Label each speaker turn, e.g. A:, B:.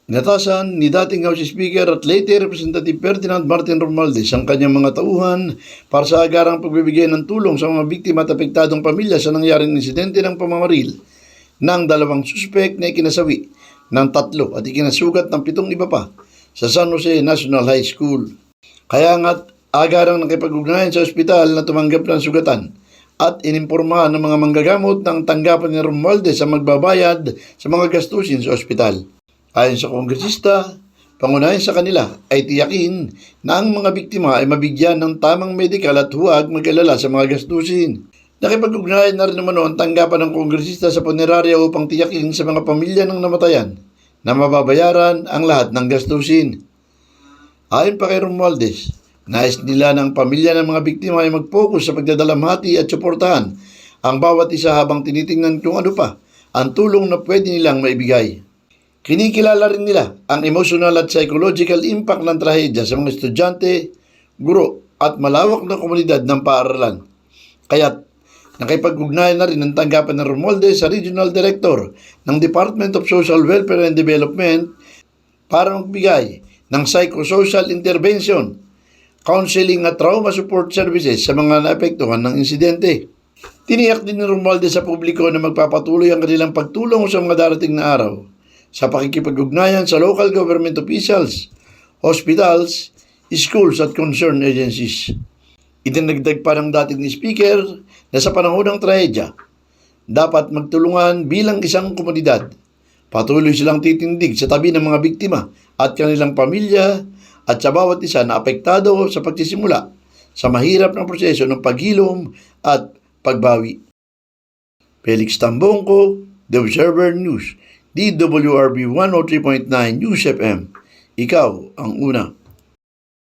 A: Inatasan ni dating House Speaker at late Representative Ferdinand Martin Romualdez ang kanyang mga tauhan para sa agarang pagbibigay ng tulong sa mga biktima at apektadong pamilya sa nangyaring insidente ng pamamaril ng dalawang suspek na ikinasawi ng 3 at ikinasugat ng 7 iba pa sa San Jose National High School. Kaya nga't agarang nakipag-ugnayan sa ospital na tumanggap ng sugatan at inimpormahan ng mga manggagamot ng tanggapan ni Romualdez sa magbabayad sa mga gastusin sa ospital. Ayon sa kongresista, pangunahin sa kanila ay tiyakin na ang mga biktima ay mabigyan ng tamang medikal at huwag mag-alala sa mga gastusin. Nakipag-ugnayan na rin naman ang tanggapan ng kongresista sa punerarya upang tiyakin sa mga pamilya ng namatayan na mababayaran ang lahat ng gastusin. Ayon pa kay Romualdez, nais nila ng pamilya ng mga biktima ay mag-focus sa pagdadalamhati at suportahan ang bawat isa habang tinitingnan kung ano pa ang tulong na pwede nilang maibigay. Kinikilala rin nila ang emotional at psychological impact ng trahedya sa mga estudyante, guro at malawak na komunidad ng paaralan. Kaya't nakipag-ugnayan na rin ang tanggapan ng Romualdez sa Regional Director ng Department of Social Welfare and Development para magbigay ng psychosocial intervention, counseling at trauma support services sa mga naapektuhan ng insidente. Tiniyak din ni Romualdez sa publiko na magpapatuloy ang kanilang pagtulong sa mga darating na araw sa pakikipag-ugnayan sa local government officials, hospitals, schools at concerned agencies. Idinagdag pa ng dating speaker na sa panahon ng trahedya, dapat magtulungan bilang isang komunidad. Patuloy silang titindig sa tabi ng mga biktima at kanilang pamilya at sa bawat isa na apektado sa pagsisimula sa mahirap na proseso ng paghilom at pagbawi. Felix Tambongco, The Observer News, DWRB 103.9 News FM. Ikaw ang una.